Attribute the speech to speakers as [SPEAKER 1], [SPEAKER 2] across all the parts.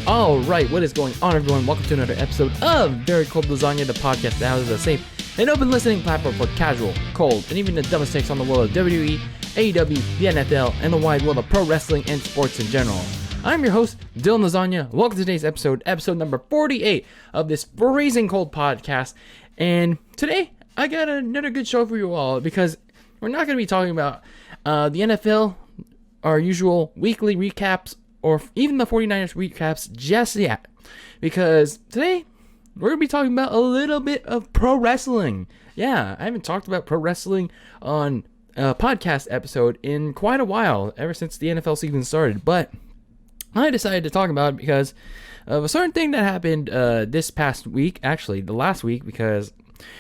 [SPEAKER 1] Alright, what is going on, everyone? Welcome to another episode of Very Cold Lasagna, the podcast that houses a safe and open listening platform for casual, cold, and even the dumbest takes on the world of WWE, AEW, the NFL, and the wide world of pro wrestling and sports in general. I'm your host, DylanLasagna. Welcome to today's episode number 48 of this freezing cold podcast. And today, I got another good show for you all because we're not going to be talking about the NFL, our usual weekly recaps, or even the 49ers recaps just yet. Because today, we're going to be talking about a little bit of pro wrestling. Yeah, I haven't talked about pro wrestling on a podcast episode in quite a while, ever since the NFL season started. But I decided to talk about it because of a certain thing that happened this past week. Actually, the last week, because,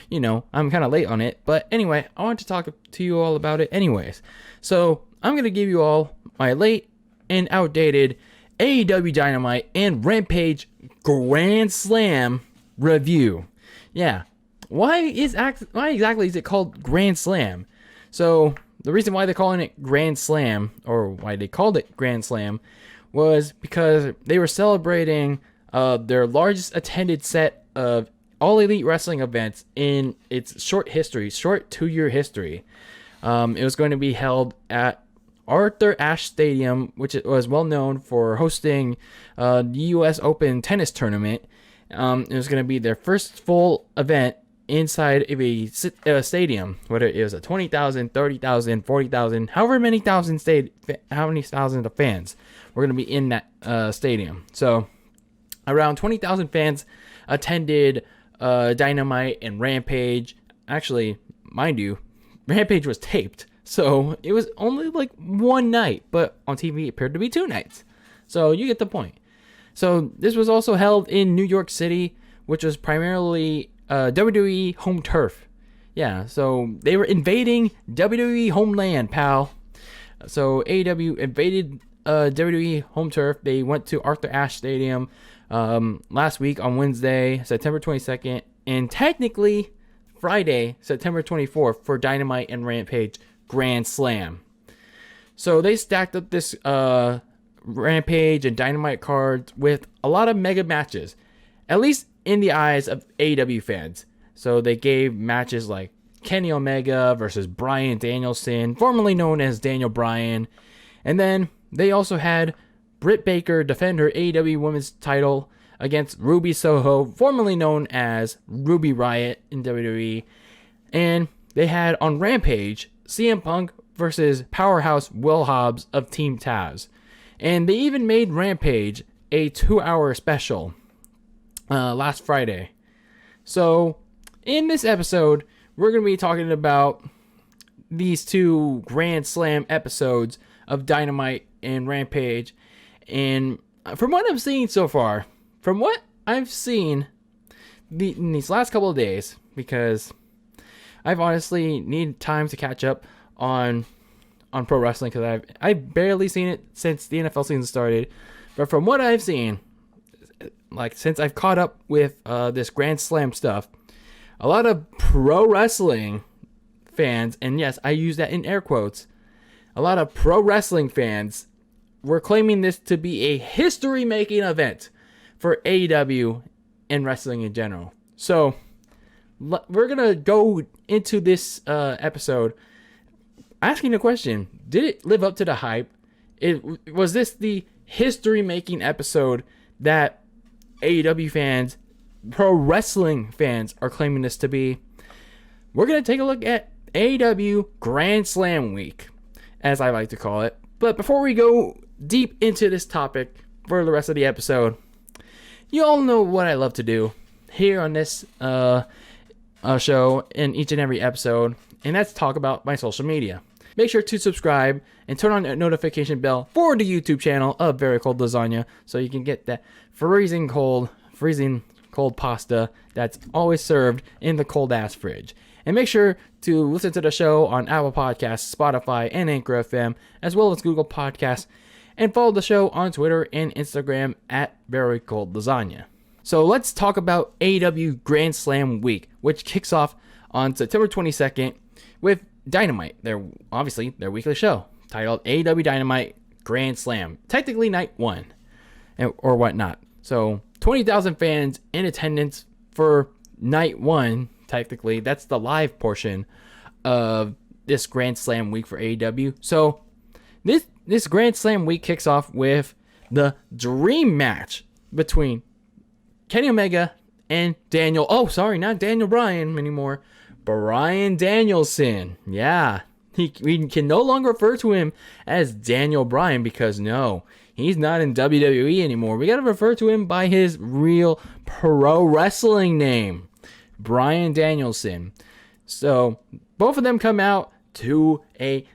[SPEAKER 1] you know, I'm kind of late on it. But anyway, I want to talk to you all about it anyways. So, I'm going to give you all my late and outdated AEW Dynamite and Rampage Grand Slam review. Yeah. Why exactly is it called Grand Slam? So, the reason why they're calling it Grand Slam, or why they called it Grand Slam, was because they were celebrating their largest attended set of All Elite Wrestling events in its short 2-year history. It was going to be held at Arthur Ashe Stadium, which was well known for hosting the U.S. Open tennis tournament. It was going to be their first full event inside of a stadium, whether it was a 20,000, 30,000, 40,000, however many thousands of fans were going to be in that stadium. So around 20,000 fans attended Dynamite and Rampage. Actually, mind you, Rampage was taped. So, it was only like one night, but on TV it appeared to be 2 nights. So, you get the point. So, this was also held in New York City, which was primarily WWE home turf. Yeah, so they were invading WWE homeland, pal. So, AEW invaded WWE home turf. They went to Arthur Ashe Stadium last week on Wednesday, September 22nd, and technically Friday, September 24th for Dynamite and Rampage Grand Slam. So they stacked up this Rampage and Dynamite cards with a lot of mega matches, at least in the eyes of AEW fans. So they gave matches like Kenny Omega versus Bryan Danielson, formerly known as Daniel Bryan. And then they also had Britt Baker defend her AEW Women's title against Ruby Soho, formerly known as Ruby Riott in WWE. And they had on Rampage CM Punk versus Powerhouse Will Hobbs of Team Taz. And they even made Rampage a 2-hour special last Friday. So, in this episode, we're going to be talking about these 2 Grand Slam episodes of Dynamite and Rampage. And from what I'm seeing so far, in these last couple of days, because I've honestly needed time to catch up on pro wrestling because I've barely seen it since the NFL season started. But from what I've seen, like since I've caught up with this Grand Slam stuff, a lot of pro wrestling fans, and yes, I use that in air quotes, a lot of pro wrestling fans were claiming this to be a history-making event for AEW and wrestling in general. So we're going to go into this episode asking the question, did it live up to the hype? Was this the history-making episode that AEW fans, pro wrestling fans, are claiming this to be? We're going to take a look at AEW Grand Slam Week, as I like to call it. But before we go deep into this topic for the rest of the episode, you all know what I love to do here on this show in each and every episode, and that's talk about my social media. Make sure to subscribe and turn on the notification bell for the YouTube channel of Very Cold Lasagna so you can get that freezing cold pasta that's always served in the cold ass fridge. And make sure to listen to the show on Apple Podcasts, Spotify, and Anchor FM, as well as Google Podcasts, and follow the show on Twitter and Instagram at Very Cold Lasagna. So let's talk about AEW Grand Slam Week, which kicks off on September 22nd with Dynamite, their weekly show, titled AEW Dynamite Grand Slam. Technically night 1, or whatnot. So 20,000 fans in attendance for night one. Technically, that's the live portion of this Grand Slam week for AEW. So this Grand Slam week kicks off with the dream match between Kenny Omega and not Daniel Bryan anymore, Bryan Danielson. Yeah, we can no longer refer to him as Daniel Bryan because no, he's not in WWE anymore. We got to refer to him by his real pro wrestling name, Bryan Danielson. So both of them come out to a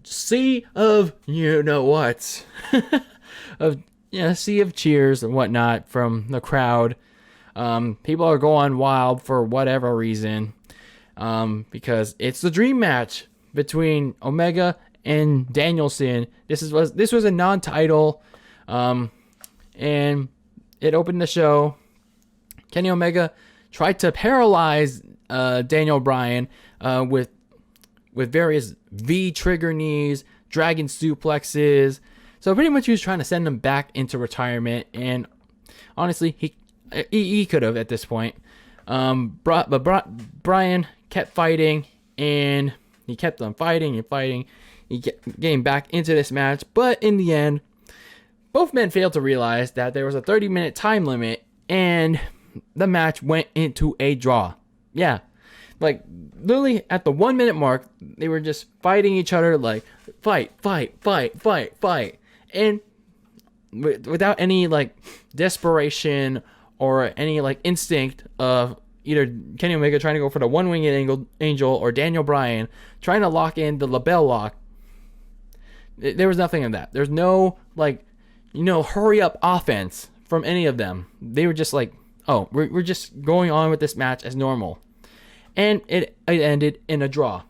[SPEAKER 1] sea of sea of cheers and whatnot from the crowd. People are going wild for whatever reason, because it's the dream match between Omega and Danielson. This was a non-title, and it opened the show. Kenny Omega tried to paralyze Daniel Bryan with various V-trigger knees, dragon suplexes. So pretty much he was trying to send him back into retirement, and honestly, he could have at this point. But Bryan kept fighting, and he kept on fighting and fighting. He kept getting back into this match, but in the end, both men failed to realize that there was a 30-minute time limit, and the match went into a draw. Yeah, like literally at the 1 minute mark, they were just fighting each other, like fight, and without any like desperation or any like instinct of either Kenny Omega trying to go for the one-winged angel or Daniel Bryan trying to lock in the label lock. There was nothing of that. There's no hurry up offense from any of them. They were just like, oh, we're just going on with this match as normal. And it ended in a draw.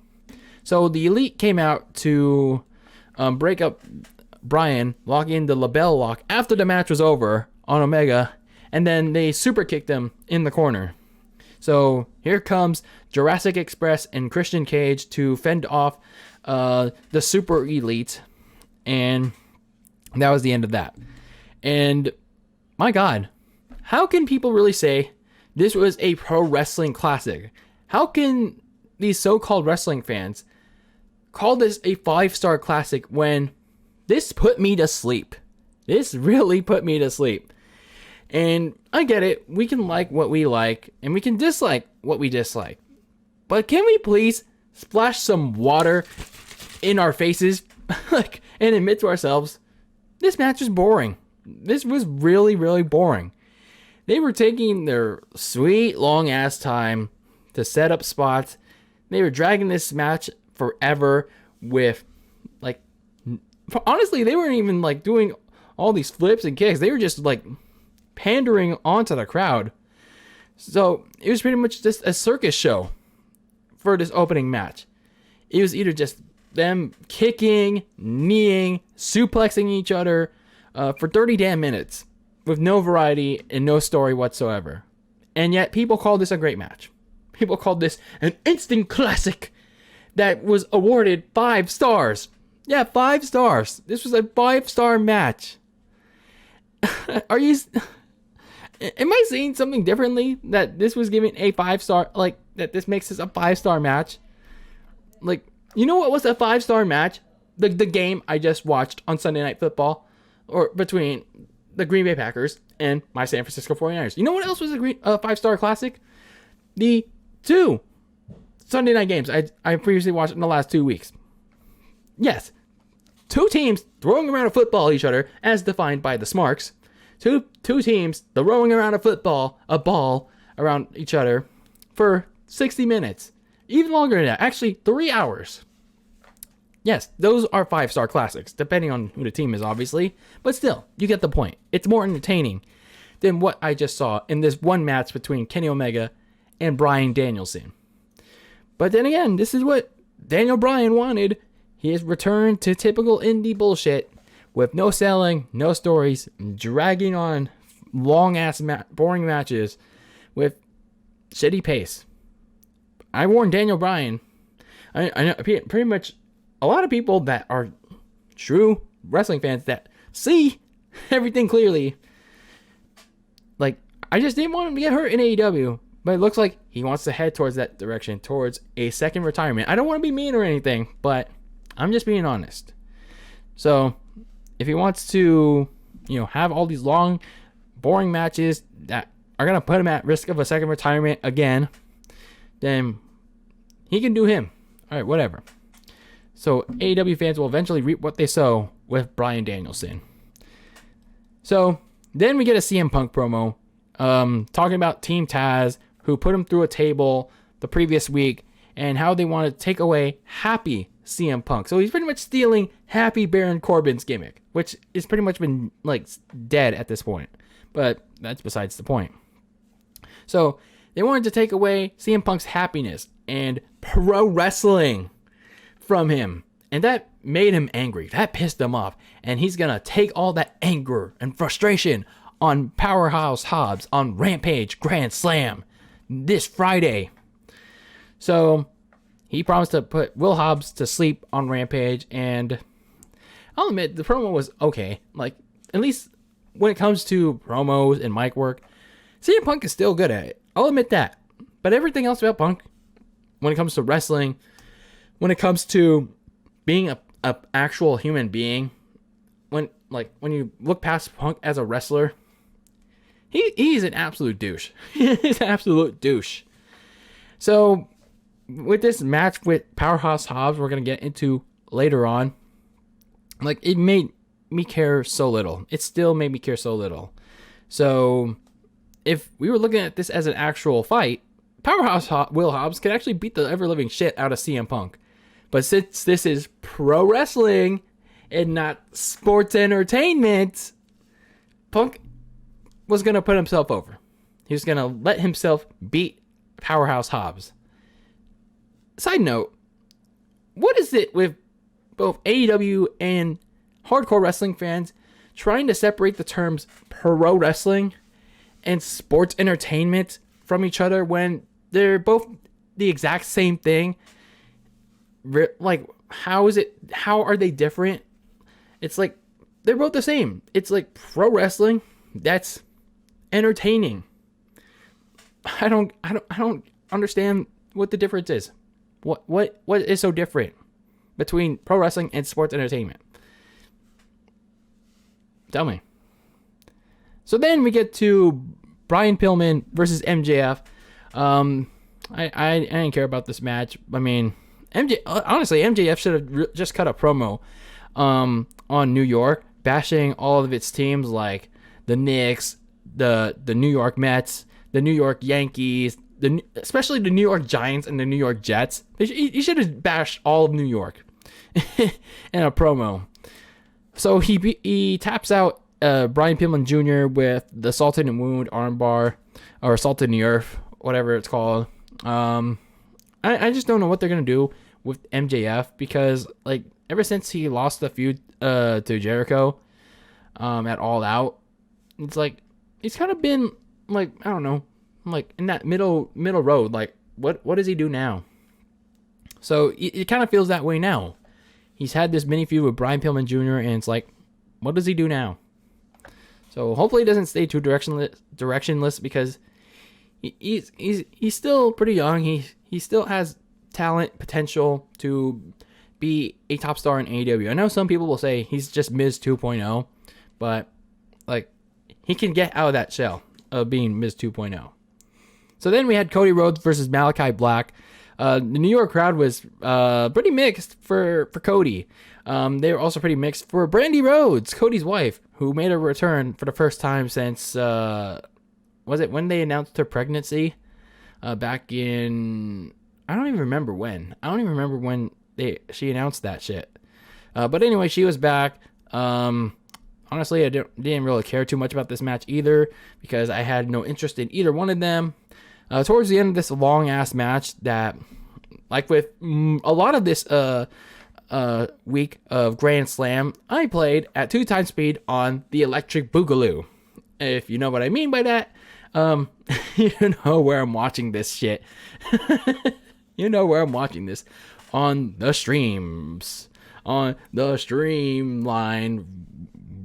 [SPEAKER 1] So the Elite came out to break up Bryan, lock in the label lock after the match was over on Omega, and then they super kicked him in the corner. So here comes Jurassic Express and Christian Cage to fend off the Super Elite, and that was the end of that. And my God, how can people really say this was a pro wrestling classic? How can these so-called wrestling fans call this a 5-star classic when this put me to sleep? This really put me to sleep. And I get it. We can like what we like, and we can dislike what we dislike. But can we please splash some water in our faces and admit to ourselves, this match is boring. This was really, really boring. They were taking their sweet, long-ass time to set up spots. They were dragging this match forever with, honestly, they weren't even, doing all these flips and kicks. They were just, pandering onto the crowd. So, it was pretty much just a circus show for this opening match. It was either just them kicking, kneeing, suplexing each other for 30 damn minutes with no variety and no story whatsoever. And yet, people called this a great match. People called this an instant classic that was awarded 5 stars. Yeah, 5 stars. This was a 5-star match. Are you... Am I seeing something differently? That this was given a 5-star... that this makes this a 5-star match? You know what was a 5-star match? The game I just watched on Sunday Night Football, or between the Green Bay Packers and my San Francisco 49ers. You know what else was a 5-star classic? The 2 Sunday night games I previously watched in the last 2 weeks. Yes, 2 teams throwing around a football at each other, as defined by the Smarks. Two teams throwing around a ball around each other for 60 minutes. Even longer than that. Actually, 3 hours. Yes, those are 5-star classics, depending on who the team is, obviously. But still, you get the point. It's more entertaining than what I just saw in this one match between Kenny Omega and Bryan Danielson. But then again, this is what Daniel Bryan wanted. He has returned to typical indie bullshit with no selling, no stories, dragging on long-ass boring matches with shitty pace. I warned Daniel Bryan. I know pretty much a lot of people that are true wrestling fans that see everything clearly like, I just didn't want him to get hurt in AEW. But it looks like he wants to head towards that direction, towards a second retirement. I don't want to be mean or anything, but I'm just being honest. So, if he wants to, have all these long, boring matches that are going to put him at risk of a second retirement again, then he can do him. All right, whatever. So, AEW fans will eventually reap what they sow with Bryan Danielson. So, then we get a CM Punk promo talking about Team Taz, who put him through a table the previous week, and how they want to take away Happy CM Punk. So he's pretty much stealing Happy Baron Corbin's gimmick, which is pretty much been like dead at this point. But that's besides the point. So they wanted to take away CM Punk's happiness and pro wrestling from him. And that made him angry. That pissed him off. And he's going to take all that anger and frustration on Powerhouse Hobbs on Rampage Grand Slam this Friday. So he promised to put Will Hobbs to sleep on Rampage, and I'll admit the promo was okay. Like, at least when it comes to promos and mic work, CM Punk is still good at it. I'll admit that. But everything else about Punk, when it comes to wrestling, when it comes to being a actual human being, when you look past Punk as a wrestler, he's an absolute douche. He's an absolute douche. So, with this match with Powerhouse Hobbs, we're going to get into later on, like, it made me care so little. It still made me care so little. So, if we were looking at this as an actual fight, Powerhouse Will Hobbs could actually beat the ever-living shit out of CM Punk. But since this is pro wrestling and not sports entertainment, Punk was going to put himself over. He was going to let himself beat Powerhouse Hobbs. Side note, what is it with both AEW and hardcore wrestling fans trying to separate the terms pro wrestling and sports entertainment from each other when they're both the exact same thing? Like, how are they different? It's like, they're both the same. It's like pro wrestling, that's entertaining. I don't understand what the difference is. What is so different between pro wrestling and sports entertainment? Tell me. So then we get to Brian Pillman versus MJF. I didn't care about this match. I mean, honestly, MJF should have just cut a promo on New York, bashing all of its teams like the Knicks, the New York Mets, the New York Yankees, especially the New York Giants and the New York Jets. He should have bashed all of New York in a promo. So he taps out Brian Pillman Jr. with the Salted and Wound armbar, or Salted in the Earth, whatever it's called. I just don't know what they're going to do with MJF, because like ever since he lost the feud to Jericho at All Out, it's like he's kind of been like, I don't know, like in that middle road. Like what does he do now? So it kind of feels that way now. He's had this mini feud with Brian Pillman Jr. and it's like, what does he do now? So hopefully he doesn't stay too directionless, because he's still pretty young. He still has talent, potential to be a top star in AEW. I know some people will say he's just Miz 2.0, but like he can get out of that shell of being Miz 2.0. So then we had Cody Rhodes versus Malachi Black. The New York crowd was pretty mixed for Cody. They were also pretty mixed for Brandy Rhodes, Cody's wife, who made a return for the first time since, was it when they announced her pregnancy? Back in, I don't even remember when. She announced that shit. But anyway, she was back. Honestly, I didn't really care too much about this match either, because I had no interest in either one of them. Towards the end of this long-ass match that, like with a lot of this week of Grand Slam, I played at 2 times speed on the Electric Boogaloo. If you know what I mean by that, you know where I'm watching this shit. You know where I'm watching this. On the streams. On the Streamline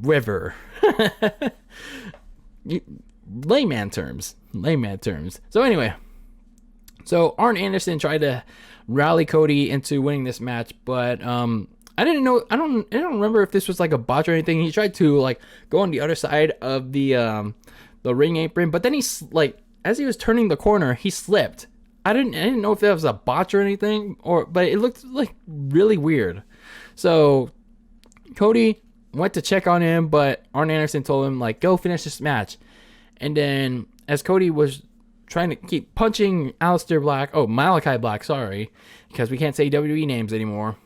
[SPEAKER 1] River. layman terms. So anyway, so Arn Anderson tried to rally Cody into winning this match, but I don't remember if this was like a botch or anything. He tried to like go on the other side of the ring apron, but then as he was turning the corner, he slipped. I didn't know if that was a botch or anything, but it looked like really weird. So Cody went to check on him, but Arn Anderson told him like, go finish this match. And then as Cody was trying to keep punching Malachi Black, sorry, because we can't say WWE names anymore.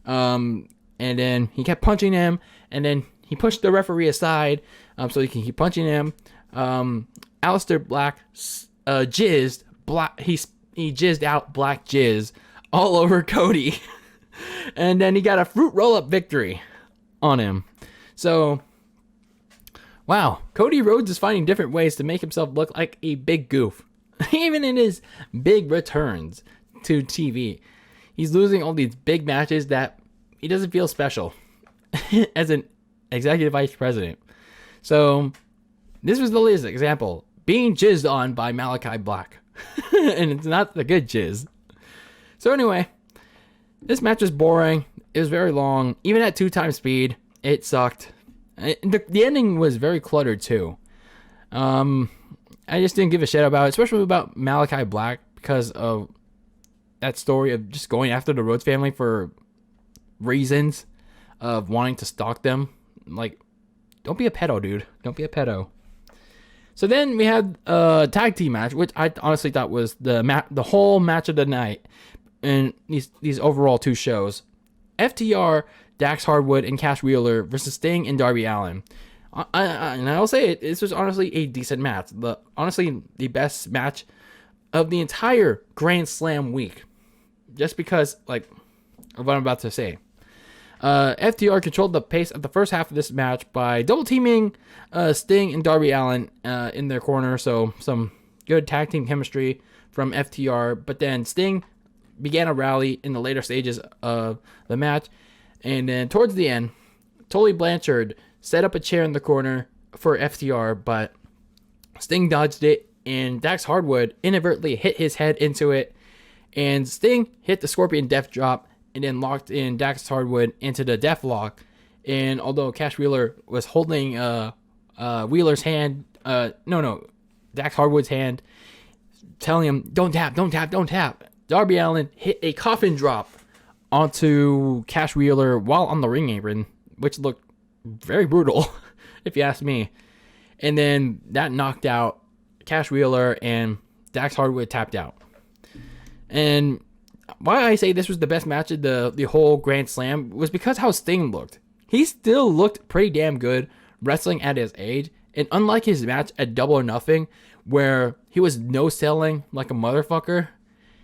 [SPEAKER 1] And then he kept punching him, and then he pushed the referee aside so he can keep punching him. Aleister Black jizzed he jizzed out black jizz all over Cody. And then he got a fruit roll-up victory on him. So, wow, Cody Rhodes is finding different ways to make himself look like a big goof. Even in his big returns to TV. He's losing all these big matches that he doesn't feel special as an executive vice president. So, this was the latest example. Being jizzed on by Malachi Black. And it's not the good jizz. So anyway, this match was boring. It was very long. Even at 2x speed, it sucked. The ending was very cluttered too. I just didn't give a shit about it, especially about Malachi Black, because of that story of just going after the Rhodes family for reasons of wanting to stalk them. Like, don't be a pedo, dude. Don't be a pedo. So then we had a tag team match, which I honestly thought was the whole match of the night in these overall two shows. FTR, Dax Harwood, and Cash Wheeler versus Sting and Darby Allin. And I'll say it, this was honestly a decent match. Honestly, the best match of the entire Grand Slam week. Just because, like, of what I'm about to say. FTR controlled the pace of the first half of this match by double teaming Sting and Darby Allin in their corner. So some good tag team chemistry from FTR. But then Sting began a rally in the later stages of the match. And then towards the end, Tully Blanchard set up a chair in the corner for FTR, but Sting dodged it, and Dax Harwood inadvertently hit his head into it, and Sting hit the Scorpion Death Drop and then locked in Dax Harwood into the Death Lock. And although Cash Wheeler was holding Wheeler's hand, Dax Harwood's hand, telling him, don't tap, Darby Allin hit a coffin drop onto Cash Wheeler while on the ring apron, which looked very brutal, if you ask me. And then that knocked out Cash Wheeler, and Dax Harwood tapped out. And why I say this was the best match of the whole Grand Slam was because how Sting looked. He still looked pretty damn good wrestling at his age. And unlike his match at Double or Nothing, where he was no-selling like a motherfucker,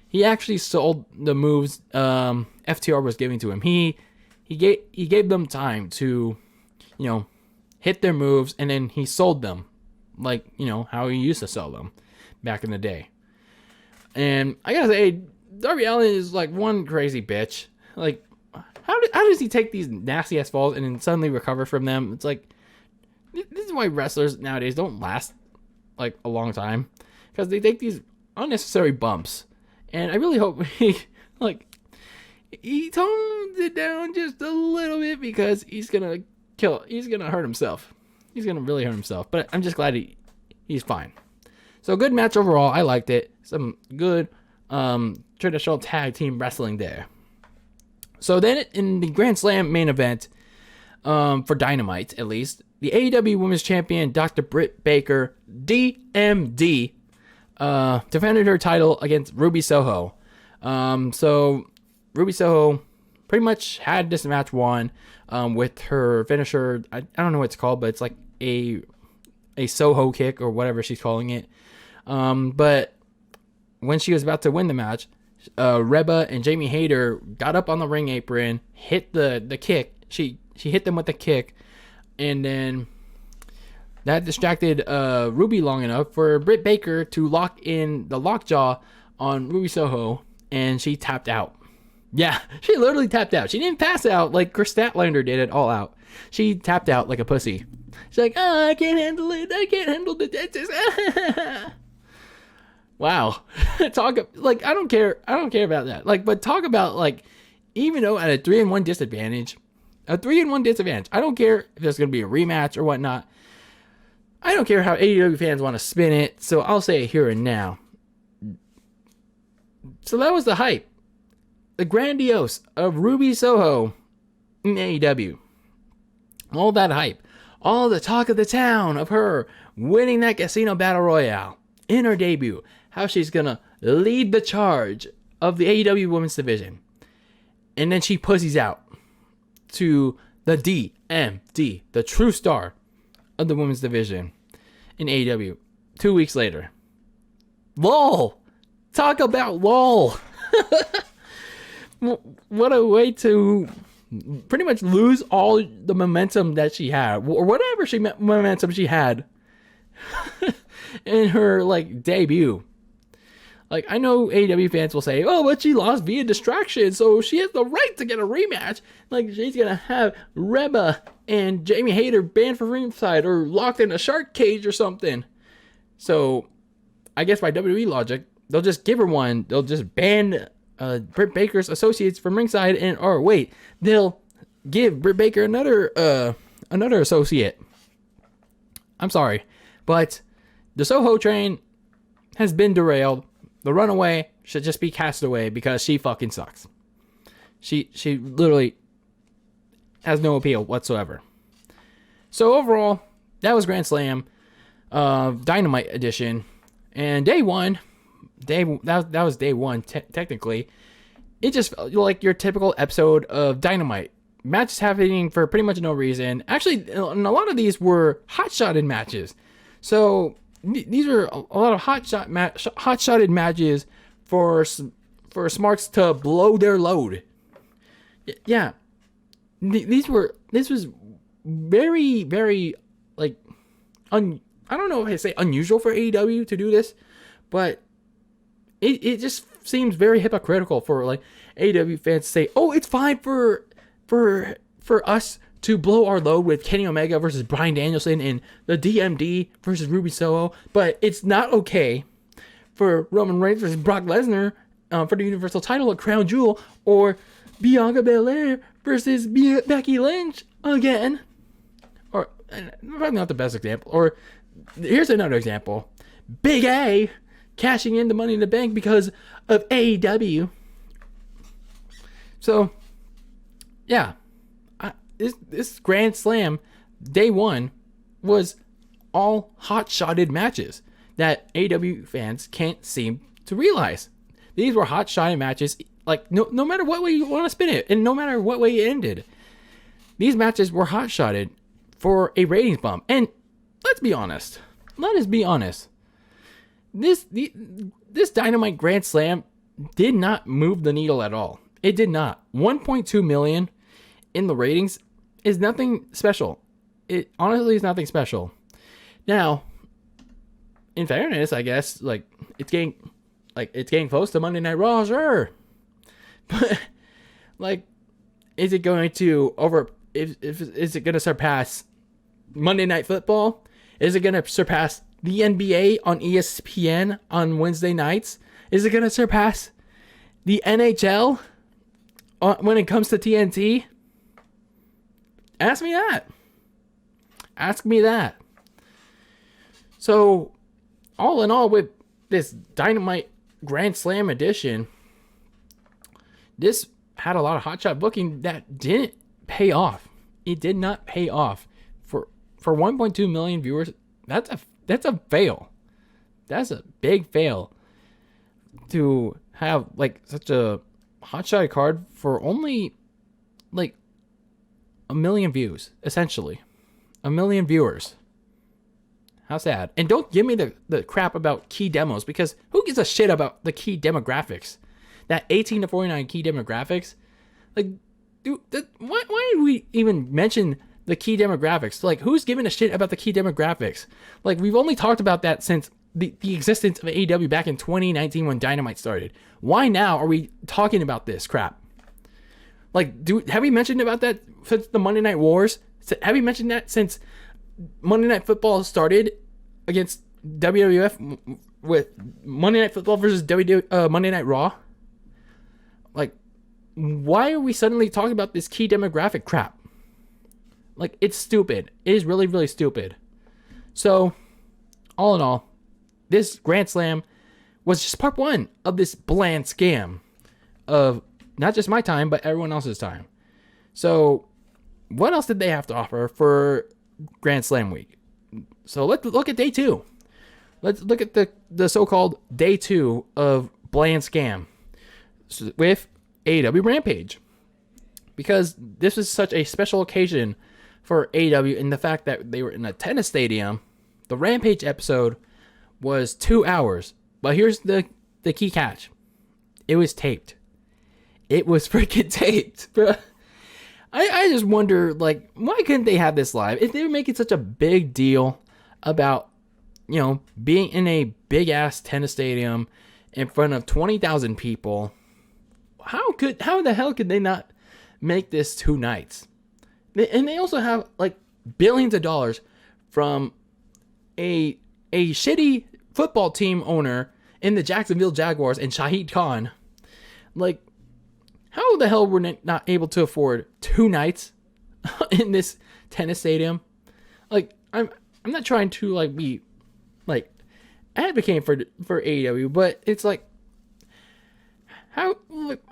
[SPEAKER 1] he actually sold the moves FTR was giving to him. He gave them time to, hit their moves, and then he sold them like, how he used to sell them back in the day. And I gotta say, Darby Allin is like one crazy bitch. Like, how does he take these nasty ass falls and then suddenly recover from them? It's like, this is why wrestlers nowadays don't last like a long time, because they take these unnecessary bumps. And I really hope he tones it down just a little bit, because he's gonna hurt himself. He's gonna really hurt himself. But I'm just glad he's fine. So good match overall. I liked it. Some good traditional tag team wrestling there. So then in the Grand Slam main event, for Dynamite at least, the AEW Women's Champion Dr. Britt Baker, DMD, defended her title against Ruby Soho. So Ruby Soho pretty much had this match won with her finisher. I don't know what it's called, but it's like a Soho kick or whatever she's calling it. But when she was about to win the match, Reba and Jamie Hayter got up on the ring apron, hit the kick. She hit them with the kick, and then that distracted Ruby long enough for Britt Baker to lock in the lockjaw on Ruby Soho, and she tapped out. Yeah, she literally tapped out. She didn't pass out like Chris Statlander did it All Out. She tapped out like a pussy. She's like, oh, I can't handle it. I can't handle the dentist. Wow. Talk like I don't care about that. Like, but talk about like, even though at a 3-1 disadvantage, I don't care if there's gonna be a rematch or whatnot. I don't care how AEW fans want to spin it, so I'll say it here and now. So that was the hype. The grandiose of Ruby Soho in AEW. All that hype. All the talk of the town of her winning that casino battle royale in her debut. How she's going to lead the charge of the AEW women's division. And then she pussies out to the DMD, the true star of the women's division in AEW 2 weeks later. LOL. Talk about LOL. What a way to pretty much lose all the momentum that she had, or whatever momentum she had in her like debut. Like, I know AEW fans will say, oh, but she lost via distraction, so she has the right to get a rematch. Like, she's gonna have Reba and Jamie Hayter banned from ringside or locked in a shark cage or something. So I guess by WWE logic, they'll just give her one. They'll just ban Britt Baker's associates from ringside, they'll give Britt Baker another associate. I'm sorry, but the Soho train has been derailed. The Runaway should just be cast away because she fucking sucks. She literally has no appeal whatsoever. So overall, that was Grand Slam Dynamite edition, and that was day one technically. It just felt like your typical episode of Dynamite. Matches happening for pretty much no reason. Actually, and a lot of these were hot-shotted matches. So these are a lot of hot-shotted matches for Smarks to blow their load. Yeah, this was very, very like I don't know if I say unusual for AEW to do this, but it just seems very hypocritical for like AEW fans to say, oh, it's fine for us to blow our load with Kenny Omega versus Bryan Danielson and the DMD versus Ruby Soho, but it's not okay for Roman Reigns versus Brock Lesnar for the Universal title at Crown Jewel, or Bianca Belair versus Becky Lynch again. Or probably not the best example. Or here's another example: Big A cashing in the Money in the Bank because of AEW. So, yeah, this Grand Slam day one was all hot-shotted matches that AEW fans can't seem to realize. These were hot-shotted matches, like no matter what way you want to spin it, and no matter what way it ended. These matches were hot-shotted for a ratings bump. And let's be honest. This Dynamite Grand Slam did not move the needle at all. It did not. 1.2 million in the ratings is nothing special. It honestly is nothing special. Now, in fairness, I guess it's getting close to Monday Night Raw, sure. But is it going to is it going to surpass Monday Night Football? Is it going to surpass the NBA on ESPN on Wednesday nights? Is it going to surpass the NHL when it comes to TNT? Ask me that. So, all in all, with this Dynamite Grand Slam edition, this had a lot of hotshot booking that didn't pay off. It did not pay off. For 1.2 million viewers, that's a fail. That's a big fail to have such a hotshot card for only 1 million views, essentially. 1 million viewers. How sad. And don't give me the crap about key demos, because who gives a shit about the key demographics? That 18 to 49 key demographics? Dude, why did we even mention the key demographics? Who's giving a shit about the key demographics? We've only talked about that since the existence of AEW back in 2019 when Dynamite started. Why now are we talking about this crap? Have we mentioned about that since the Monday Night Wars? Have we mentioned that since Monday Night Football started against WWF with Monday Night Football versus Monday Night Raw. Like, why are we suddenly talking about this key demographic crap? Like, it's stupid. It is really, really stupid. So, all in all, this Grand Slam was just part one of this bland scam of not just my time, but everyone else's time. So, what else did they have to offer for Grand Slam week? So, let's look at day two. Let's look at the so-called day two of bland scam with AEW Rampage. Because this was such a special occasion for AEW in the fact that they were in a tennis stadium. The Rampage episode was 2 hours. But here's the key catch. It was taped. It was freaking taped, bro. I just wonder, like, why couldn't they have this live? If they were making such a big deal about, you know, being in a big-ass tennis stadium in front of 20,000 people, how the hell could they not make this 2 nights? And they also have, like, billions of dollars from a shitty football team owner in the Jacksonville Jaguars and Shahid Khan. Like, how the hell were they not able to afford 2 nights in this tennis stadium? Like, I'm not trying to, like, be, like, advocating for AEW, but it's like, how? Like,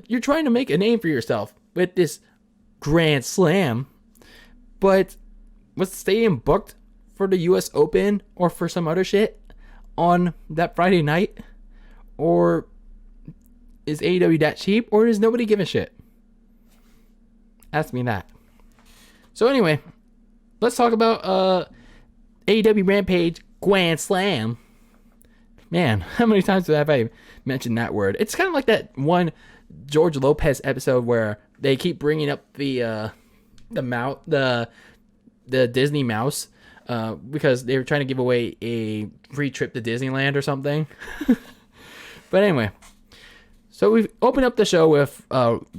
[SPEAKER 1] you're trying to make a name for yourself with this Grand Slam, but was the stadium booked for the US Open or for some other shit on that Friday night? Or is AEW that cheap, or does nobody give a shit? Ask me that. So anyway, let's talk about AEW Rampage Grand Slam. Man, how many times have I mentioned that word? It's kind of like that one George Lopez episode where they keep bringing up the Disney mouse because they were trying to give away a free trip to Disneyland or something. But anyway, so we've opened up the show with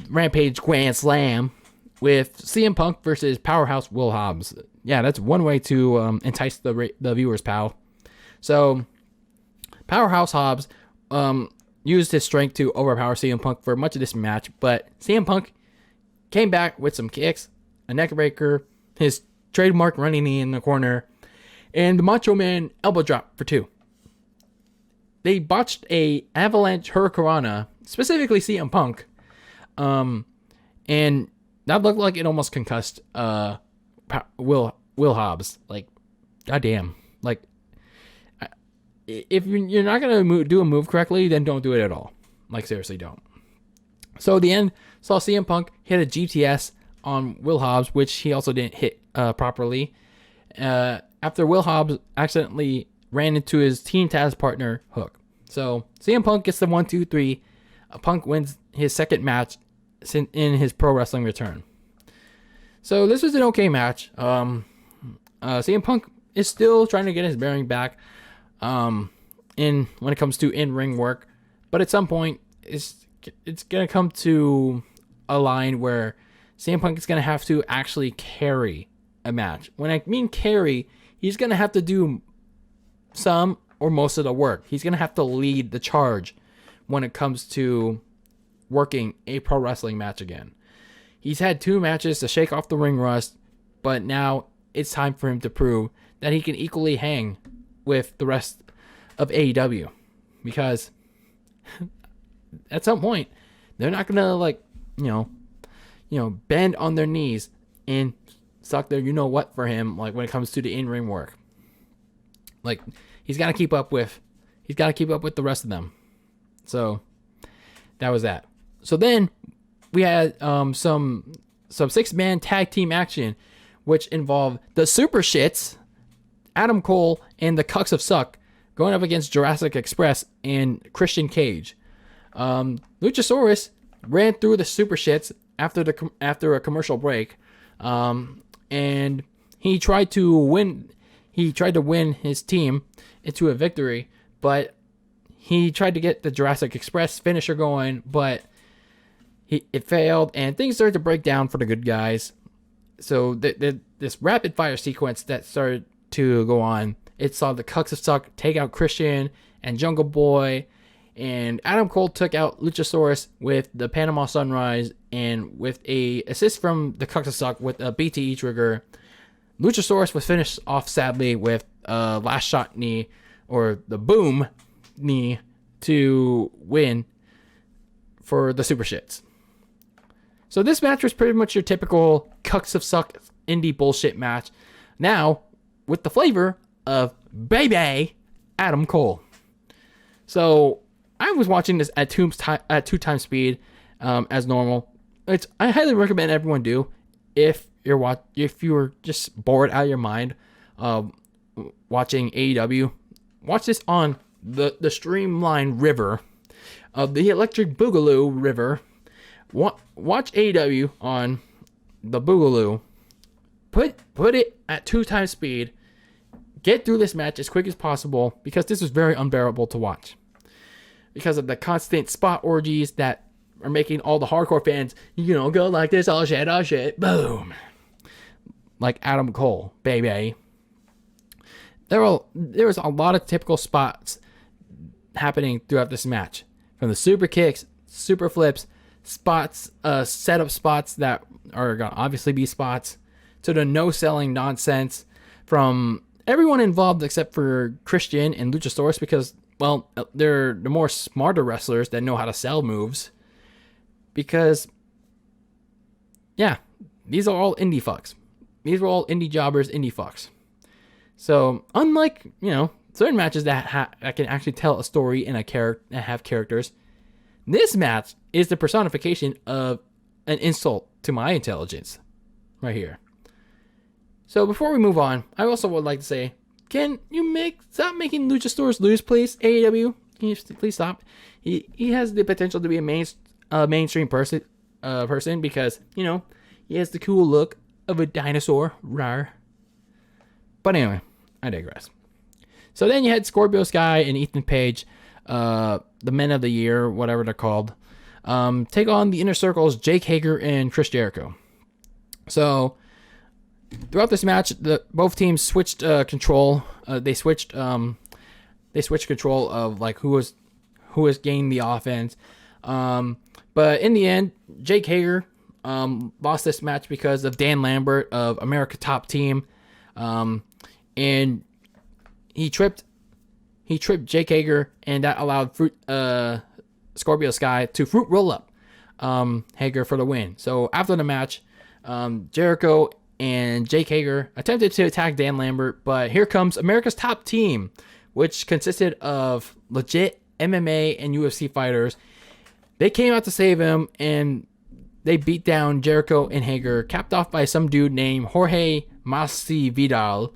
[SPEAKER 1] Rampage Grand Slam with CM Punk versus Powerhouse Will Hobbs. Yeah, that's one way to entice the viewers, pal. So Powerhouse Hobbs used his strength to overpower CM Punk for much of this match, but CM Punk came back with some kicks, a neck breaker, his trademark running knee in the corner, and the Macho Man elbow drop for 2. They botched a avalanche hurricanrana, specifically CM Punk, and that looked like it almost concussed Will Hobbs. Like, goddamn. Like, if you're not gonna do a move correctly, then don't do it at all. Like, seriously, don't. So at the end, saw CM Punk hit a GTS on Will Hobbs, which he also didn't hit properly. After Will Hobbs accidentally ran into his Team Taz partner, Hook. So CM Punk gets the 1, 2, 3. Punk wins his second match in his pro wrestling return. So this was an okay match. CM Punk is still trying to get his bearing back when it comes to in-ring work. But at some point, it's going to come to a line where CM Punk is going to have to actually carry a match. When I mean carry, he's going to have to do some or most of the work. He's going to have to lead the charge when it comes to working a pro wrestling match again. He's had 2 matches to shake off the ring rust, but now it's time for him to prove that he can equally hang with the rest of AEW. Because at some point, they're not going to, like, you know, bend on their knees and suck their you-know-what for him, like, when it comes to the in-ring work. Like, he's got to keep up with the rest of them. So that was that. So then we had some 6-man tag team action, which involved the Super Shits, Adam Cole, and the Cucks of Suck going up against Jurassic Express and Christian Cage. Luchasaurus ran through the Super Shits after a commercial break, and he tried to win his team into a victory, but he tried to get the Jurassic Express finisher going, but it failed, and things started to break down for the good guys. So this rapid fire sequence that started to go on, it saw the Cucks of Suck take out Christian and Jungle Boy, and Adam Cole took out Luchasaurus with the Panama Sunrise, and with a assist from the Cucks of Suck with a BTE trigger, Luchasaurus was finished off sadly with a last shot knee, or the boom knee, to win for the Super Shits. So this match was pretty much your typical Cucks of Suck indie bullshit match, now with the flavor of baby Adam Cole. So I was watching this at 2x speed as normal. I highly recommend everyone do if you're just bored out of your mind watching AEW. Watch this on the streamlined river of the Electric Boogaloo River. Watch AEW on the Boogaloo. Put it at 2x speed. Get through this match as quick as possible, because this was very unbearable to watch. Because of the constant spot orgies that are making all the hardcore fans, go like this, oh shit, boom. Like Adam Cole, baby. There was a lot of typical spots happening throughout this match. From the super kicks, super flips, spots, setup spots that are going to obviously be spots, to the no-selling nonsense from everyone involved except for Christian and Luchasaurus, because, well, they're the more smarter wrestlers that know how to sell moves. Because, yeah, these are all indie fucks. These were all indie jobbers, indie fucks. So, unlike, certain matches that can actually tell a story and have characters, this match is the personification of an insult to my intelligence. Right here. So before we move on, I also would like to say, can you stop making Luchasaurus lose, please? AEW, can you please stop? He has the potential to be a mainstream person, because he has the cool look of a dinosaur, rawr. But anyway, I digress. So then you had Scorpio Sky and Ethan Page, the Men of the Year, whatever they're called, take on the Inner Circle's Jake Hager and Chris Jericho. So throughout this match, both teams switched control. They switched control of like who was gaining the offense. But in the end, Jake Hager lost this match because of Dan Lambert of America Top Team, and he tripped Jake Hager, and that allowed Scorpio Sky to fruit roll up Hager for the win. So after the match, Jericho and Jake Hager attempted to attack Dan Lambert, but here comes America's Top Team, which consisted of legit MMA and UFC fighters. They came out to save him, and they beat down Jericho and Hager, capped off by some dude named Jorge Masvidal,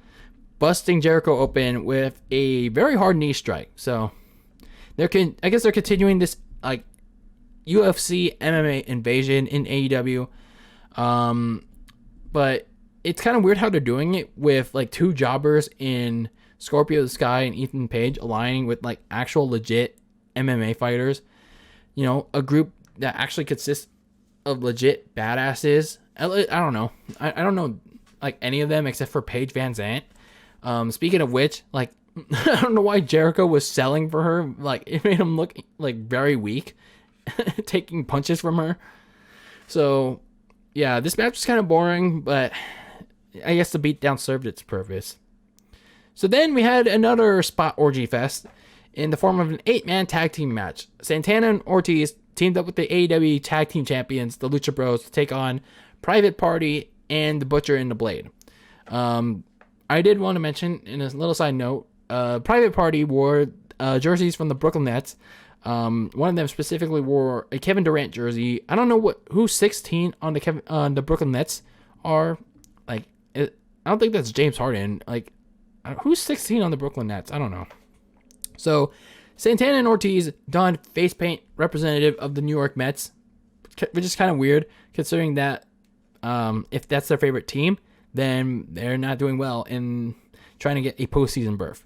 [SPEAKER 1] busting Jericho open with a very hard knee strike. So I guess they're continuing this like UFC MMA invasion in AEW. But it's kind of weird how they're doing it with like two jobbers in Scorpio Sky and Ethan Page aligning with like actual legit MMA fighters. A group that actually consists of legit badasses. I don't know. I don't know like any of them except for Paige Van Zant. Speaking of which, like I don't know why Jericho was selling for her. Like it made him look like very weak, taking punches from her. So yeah, this match was kind of boring, but I guess the beatdown served its purpose. So then we had another spot orgy fest in the form of an 8-man tag team match. Santana and Ortiz teamed up with the AEW tag team champions, the Lucha Bros, to take on Private Party and the Butcher and the Blade. I did want to mention, in a little side note, Private Party wore jerseys from the Brooklyn Nets. One of them specifically wore a Kevin Durant jersey. I don't know who 16 on the Brooklyn Nets are. Like, I don't think that's James Harden. Like, who's 16 on the Brooklyn Nets? I don't know. So, Santana and Ortiz donned face paint representative of the New York Mets, which is kind of weird considering that if that's their favorite team, then they're not doing well in trying to get a postseason berth.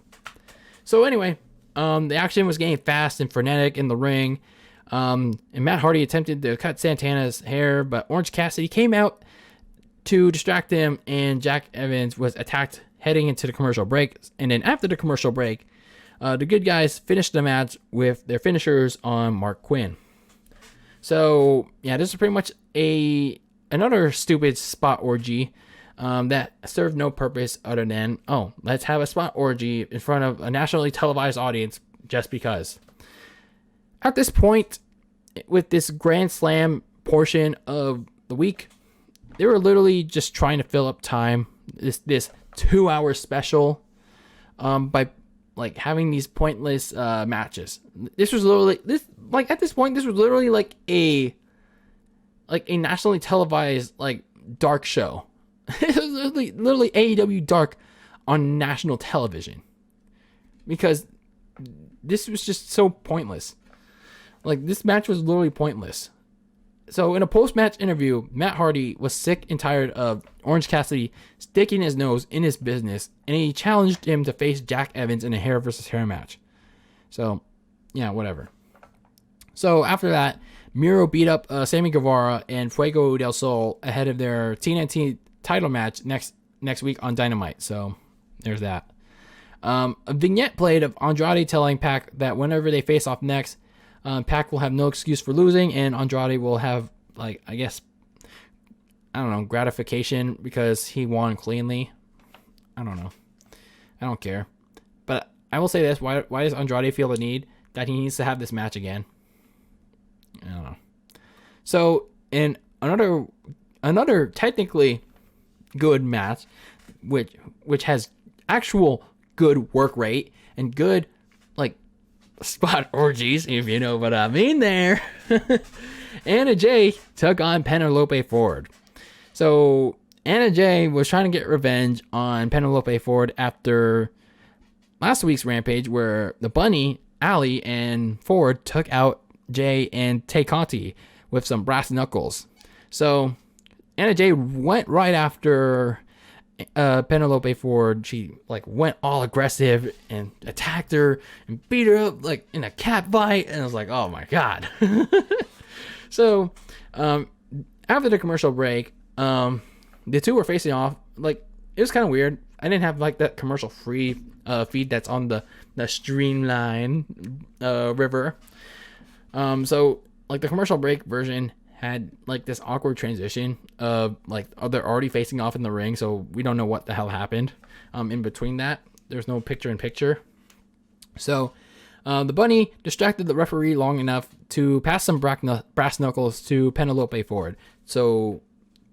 [SPEAKER 1] So anyway, the action was getting fast and frenetic in the ring. And Matt Hardy attempted to cut Santana's hair, but Orange Cassidy came out to distract him, and Jack Evans was attacked heading into the commercial break. And then after the commercial break, the good guys finished the match with their finishers on Mark Quinn. So yeah, this is pretty much another stupid spot orgy that served no purpose other than, let's have a spot orgy in front of a nationally televised audience just because. At this point, with this Grand Slam portion of the week, they were literally just trying to fill up time. This 2-hour special by like having these pointless matches. This was literally at this point this was literally like a nationally televised like dark show. It was literally AEW Dark on national television, because this was just so pointless. Like, this match was literally pointless. So in a post-match interview, Matt Hardy was sick and tired of Orange Cassidy sticking his nose in his business, and he challenged him to face Jack Evans in a hair versus hair match. So, yeah, whatever. So after that, Miro beat up Sammy Guevara and Fuego del Sol ahead of their TNT title match next week on Dynamite. So there's that. A vignette played of Andrade telling Pac that whenever they face off next, Pac will have no excuse for losing, and Andrade will have, gratification because he won cleanly. I don't know. I don't care. But I will say this. Why does Andrade feel the need that he needs to have this match again? I don't know. So, in another technically good match, which has actual good work rate and good, spot orgies, if you know what I mean there. Anna Jay took on Penelope Ford. So Anna Jay was trying to get revenge on Penelope Ford after last week's Rampage, where the Bunny, Allie, and Ford took out Jay and Tay Conti with some brass knuckles. So Anna Jay went right after Penelope Ford. She went all aggressive and attacked her and beat her up in a cat fight, and I was like, oh my god. So after the commercial break, the two were facing off. It was kind of weird. I didn't have that commercial free feed that's on the Streamline river. So the commercial break version had this awkward transition of they're already facing off in the ring, so we don't know what the hell happened in between that. There's no picture in picture. So the Bunny distracted the referee long enough to pass some brass knuckles to Penelope Ford. So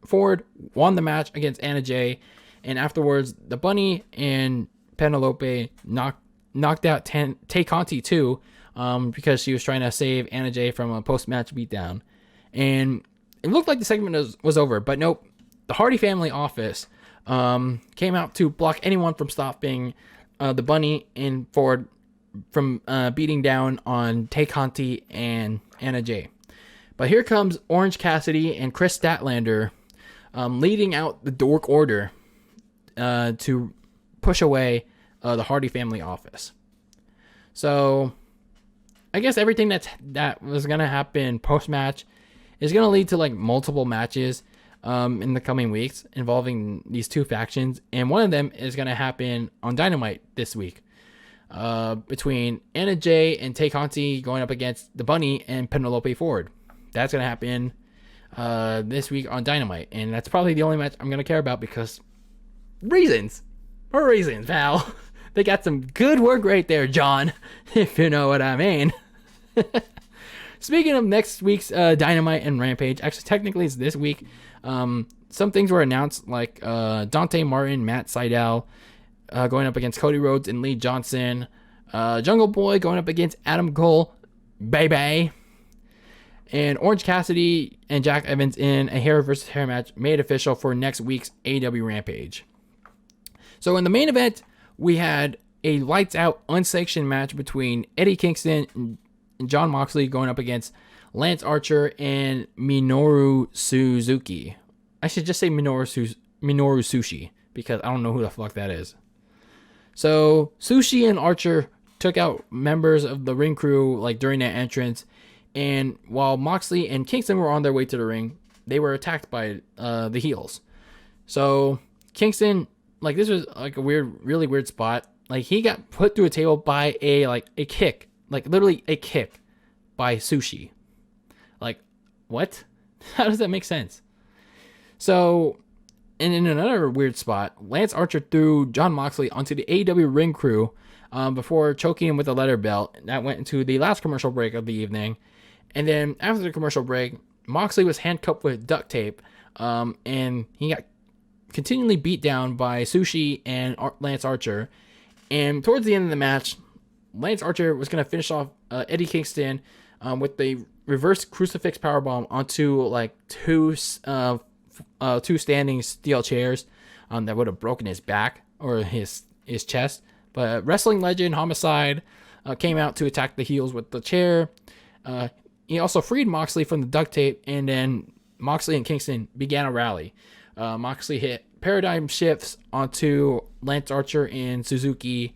[SPEAKER 1] Ford won the match against Anna Jay, and afterwards the Bunny and Penelope knocked out Tay Conti too, because she was trying to save Anna Jay from a post-match beatdown. And it looked like the segment was over, but nope. The Hardy family office came out to block anyone from stopping the Bunny and Ford from beating down on Tay Conti and Anna Jay. But here comes Orange Cassidy and Chris Statlander leading out the Dork Order to push away the Hardy family office. So I guess everything that was going to happen post-match is going to lead to multiple matches in the coming weeks involving these two factions, and one of them is going to happen on Dynamite this week between Anna Jay and Tay Conti going up against the Bunny and Penelope Ford. That's going to happen this week on Dynamite, and that's probably the only match I'm going to care about because reasons, pal. They got some good work right there, John, if you know what I mean. Speaking of next week's Dynamite and Rampage, actually technically it's this week. Some things were announced, like Dante Martin, Matt Sydal going up against Cody Rhodes and Lee Johnson. Jungle Boy going up against Adam Cole, baby. And Orange Cassidy and Jack Evans in a hair versus hair match made official for next week's AEW Rampage. So in the main event, we had a lights out unsanctioned match between Eddie Kingston and Jon Moxley going up against Lance Archer and Minoru Suzuki. I should just say Minoru Sushi, because I don't know who the fuck that is. So Sushi and Archer took out members of the ring crew during their entrance, and while Moxley and Kingston were on their way to the ring, they were attacked by the heels. So Kingston, like, this was like a really weird spot. Like, he got put through a table by a kick, like literally a kick by Sushi. Like, what? How does that make sense? So, and in another weird spot, Lance Archer threw Jon Moxley onto the AEW ring crew before choking him with a leather belt. That went into the last commercial break of the evening. And then after the commercial break, Moxley was handcuffed with duct tape, and he got continually beat down by Sushi and Lance Archer. And towards the end of the match, Lance Archer was going to finish off Eddie Kingston with the reverse crucifix powerbomb onto like two standing steel chairs that would have broken his back or his chest. But wrestling legend Homicide came out to attack the heels with the chair. He also freed Moxley from the duct tape, and then Moxley and Kingston began a rally. Moxley hit paradigm shifts onto Lance Archer and Suzuki,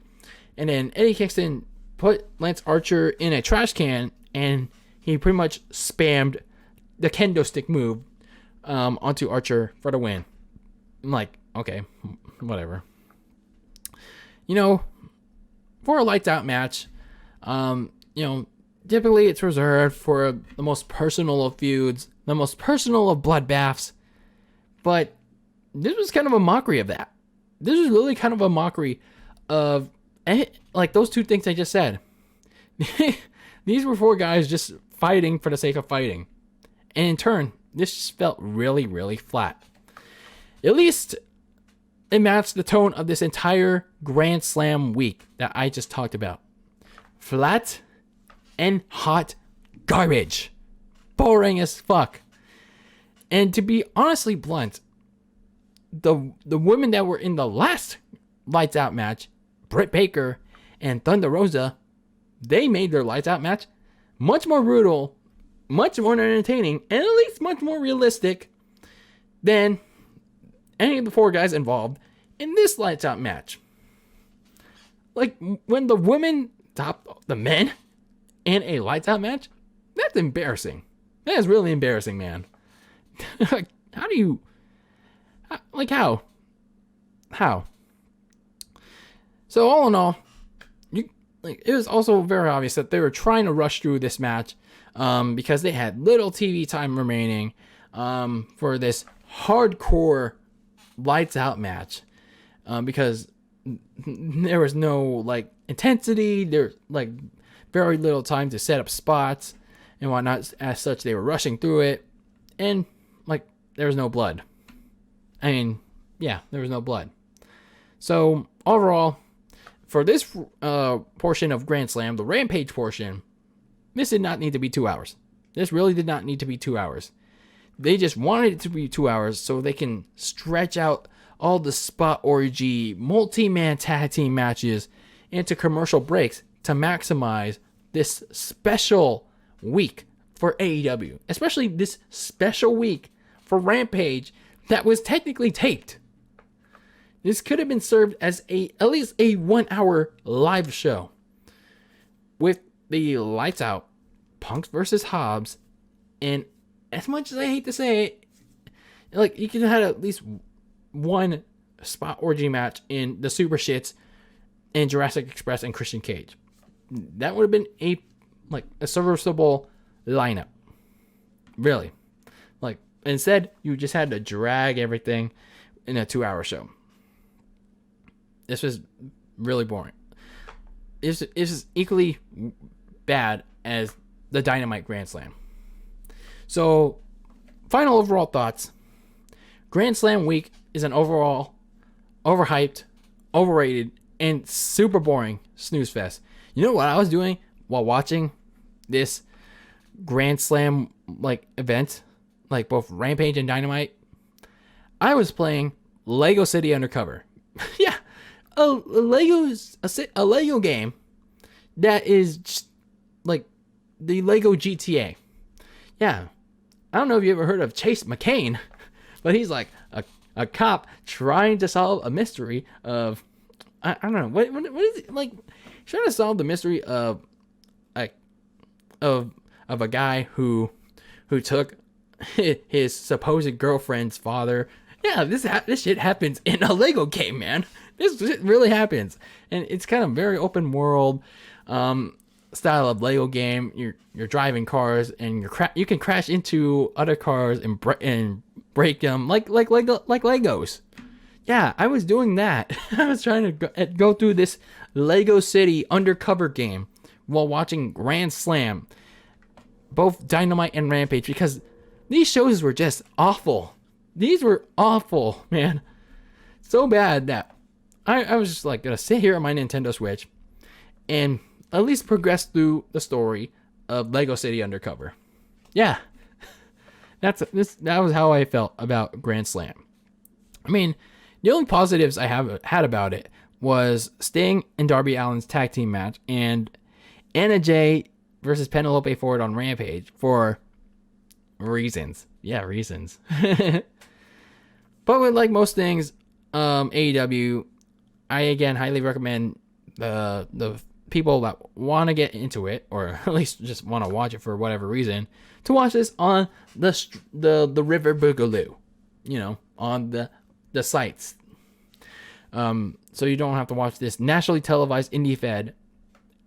[SPEAKER 1] and then Eddie Kingston put Lance Archer in a trash can, and he pretty much spammed the kendo stick move onto Archer for the win. I'm like, okay, whatever. You know, for a lights out match, typically it's reserved for the most personal of feuds, the most personal of bloodbaths, but this was kind of a mockery of that. This was really kind of a mockery of, like, those two things I just said. These were four guys just fighting for the sake of fighting. And in turn, this just felt really, really flat. At least it matched the tone of this entire Grand Slam week that I just talked about. Flat and hot garbage. Boring as fuck. And to be honestly blunt, the women that were in the last lights out match, Britt Baker and Thunder Rosa, they made their lights out match much more brutal, much more entertaining, and at least much more realistic than any of the four guys involved in this lights out match. Like, when the women top the men in a lights out match, that's embarrassing. That is really embarrassing, man. Like, how do you, like, how? So all in all, it was also very obvious that they were trying to rush through this match because they had little TV time remaining for this hardcore lights out match because there was no, like, intensity. There's, like, very little time to set up spots and whatnot. As such, they were rushing through it, and, like, there was no blood. I mean, yeah, there was no blood. So overall, for this portion of Grand Slam, the Rampage portion, this did not need to be 2 hours. This really did not need to be 2 hours. They just wanted it to be 2 hours so they can stretch out all the spot orgy, multi-man tag team matches into commercial breaks to maximize this special week for AEW. Especially this special week for Rampage that was technically taped. This could have been served as at least a 1 hour live show with the lights out Punks versus Hobbs. And as much as I hate to say it, like, you could have had at least one spot orgy match in the Super Shits and Jurassic Express and Christian Cage. That would have been a serviceable lineup. Really. Like, instead, you just had to drag everything in a 2 hour show. This was really boring. It's equally bad as the Dynamite Grand Slam. So, final overall thoughts. Grand Slam week is an overall overhyped, overrated, and super boring snooze fest. You know what I was doing while watching this Grand Slam, like, event, like both Rampage and Dynamite? I was playing Lego City Undercover. Yeah, a Lego game that is just like the Lego GTA. Yeah, I don't know if you ever heard of Chase McCain, but he's like a cop trying to solve a mystery of, I don't know, what is it, like, trying to solve the mystery of a guy who took his supposed girlfriend's father Yeah, this shit happens in a Lego game, man. This shit really happens, and it's kind of very open world style of Lego game. You're driving cars, and you can crash into other cars and break them like Legos. Yeah, I was doing that. I was trying to go through this Lego City undercover game while watching Grand Slam, both Dynamite and Rampage, because these shows were just awful. These were awful, man. So bad that I was just like gonna sit here on my Nintendo Switch and at least progress through the story of Lego City Undercover. Yeah, that was how I felt about Grand Slam. I mean, the only positives I had about it was Sting and Darby Allin's tag team match and Anna Jay versus Penelope Ford on Rampage for reasons. Yeah, reasons. But with like most things, AEW, I again highly recommend the people that want to get into it, or at least just want to watch it for whatever reason, to watch this on the River Boogaloo, on the sites. So you don't have to watch this nationally televised indie fed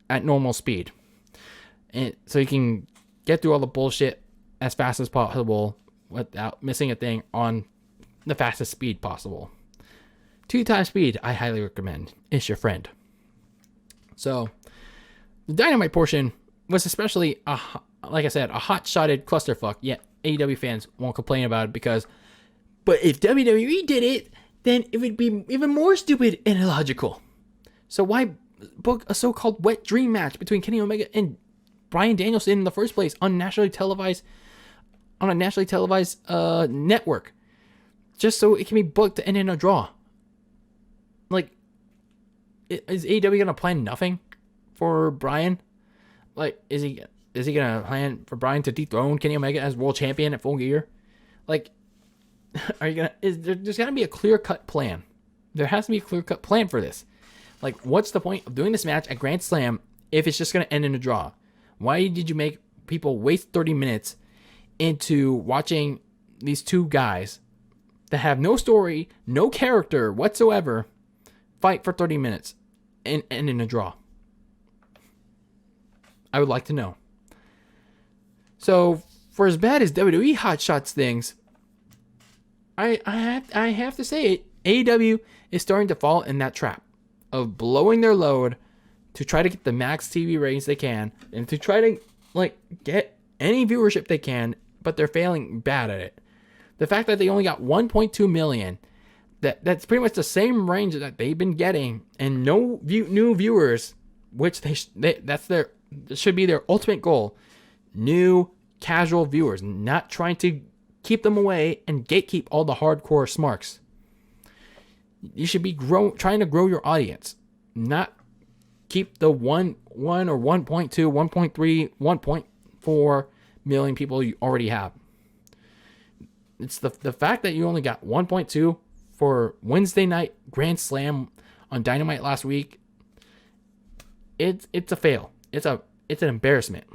[SPEAKER 1] at normal speed, and so you can get through all the bullshit as fast as possible without missing a thing on the fastest speed possible. 2x speed, I highly recommend. It's your friend. So the Dynamite portion was especially like I said, a hot-shotted clusterfuck. Yet AEW fans won't complain about it but if WWE did it, then it would be even more stupid and illogical. So why book a so-called wet dream match between Kenny Omega and Bryan Danielson in the first place on a nationally televised network, just so it can be booked to end in a draw? Like, is AEW gonna plan nothing for Bryan? Like, is he gonna plan for Bryan to dethrone Kenny Omega as world champion at Full Gear? Like, there's gotta be a clear-cut plan. There has to be a clear-cut plan for this. Like, what's the point of doing this match at Grand Slam if it's just gonna end in a draw? Why did you make people waste 30 minutes into watching these two guys that have no story, no character whatsoever, fight for 30 minutes and end in a draw? I would like to know. So, for as bad as WWE hotshots things, I have to say it, AEW is starting to fall in that trap of blowing their load to try to get the max TV ratings they can and to try to get any viewership they can, but they're failing bad at it. The fact that they only got 1.2 million, that's pretty much the same range that they've been getting, and no new viewers, which that should be their ultimate goal. New casual viewers, not trying to keep them away and gatekeep all the hardcore smarks. You should be trying to grow your audience, not keep the 1 or 1.2, 1.3, 1.4 million people you already have. It's the fact that you only got 1.2 for Wednesday night Grand Slam on Dynamite last week. It's a fail. It's an embarrassment.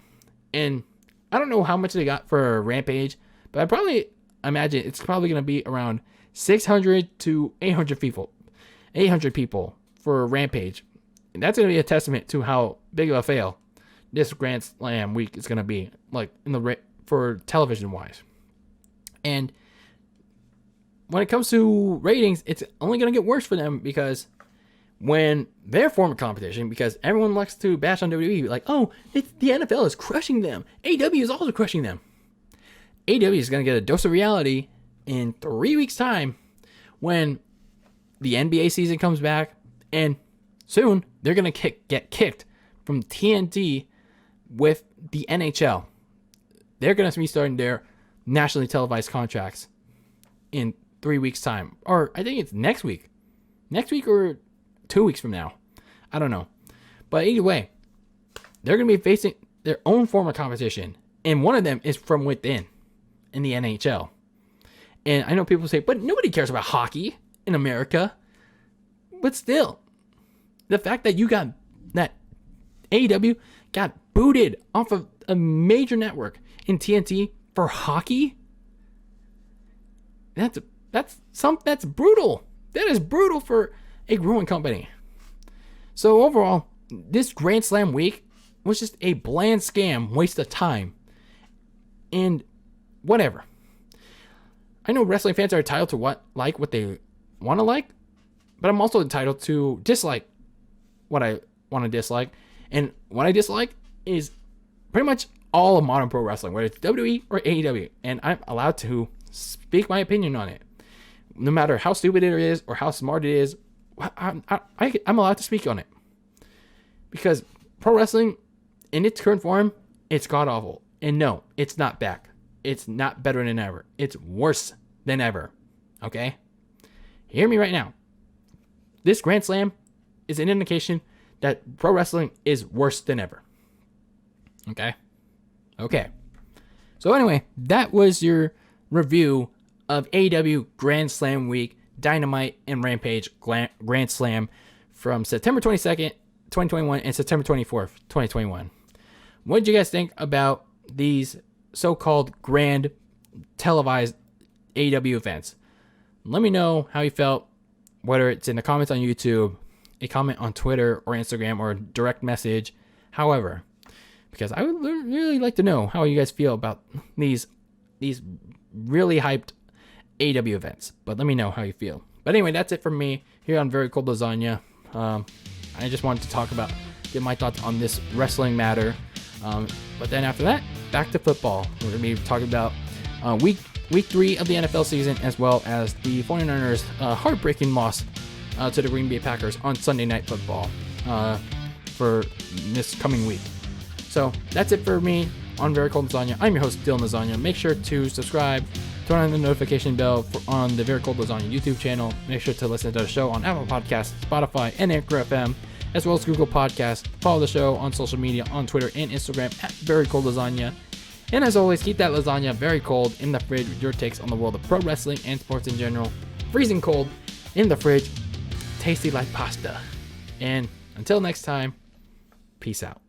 [SPEAKER 1] And I don't know how much they got for Rampage, but I probably imagine it's probably going to be around 600 to 800 people for Rampage. And that's going to be a testament to how big of a fail this Grand Slam week is going to be, like for television wise. And when it comes to ratings, it's only going to get worse for them, because when their former competition, because everyone likes to bash on WWE, like, oh, the NFL is crushing them. AEW is also crushing them. AEW is going to get a dose of reality in 3 weeks' time when the NBA season comes back, and soon they're going to get kicked from TNT with the NHL. They're going to be starting their nationally televised contracts in 3 weeks' time. Or I think it's next week. Next week or 2 weeks from now. I don't know. But either way, they're going to be facing their own form of competition. And one of them is from within in the NHL. And I know people say, but nobody cares about hockey in America. But still, the fact that AEW got booted off of a major network in TNT for hockey, That's brutal. That is brutal for a growing company. So overall, this Grand Slam week was just a bland scam, waste of time, and whatever. I know wrestling fans are entitled to what they want to like, but I'm also entitled to dislike what I want to dislike. And what I dislike is pretty much all of modern pro wrestling, whether it's WWE or AEW. And I'm allowed to speak my opinion on it. No matter how stupid it is or how smart it is, I'm allowed to speak on it. Because pro wrestling, in its current form, it's god-awful. And no, it's not back. It's not better than ever. It's worse than ever. Okay? Hear me right now. This Grand Slam is an indication that pro wrestling is worse than ever. Okay? Okay. So anyway, that was your review of AEW Grand Slam Week, Dynamite and Rampage Grand Slam from September 22nd, 2021 and September 24th, 2021. What did you guys think about these so-called grand televised AEW events? Let me know how you felt, whether it's in the comments on YouTube, a comment on Twitter or Instagram, or a direct message. However, because I would really like to know how you guys feel about these really hyped AEW events. But let me know how you feel. But anyway, that's it from me here on Very Cold Lasagna. I just wanted to get my thoughts on this wrestling matter. But then after that, back to football. We're going to be talking about week 3 of the NFL season, as well as the 49ers' heartbreaking loss to the Green Bay Packers on Sunday Night Football for this coming week. So that's it for me on Very Cold Lasagna. I'm your host, DylanLasagna. Make sure to subscribe, turn on the notification bell on the Very Cold Lasagna YouTube channel. Make sure to listen to the show on Apple Podcasts, Spotify, and Anchor FM, as well as Google Podcasts. Follow the show on social media on Twitter and Instagram at Very Cold Lasagna. And as always, keep that lasagna very cold in the fridge with your takes on the world of pro wrestling and sports in general. Freezing cold in the fridge, tasty like pasta. And until next time, peace out.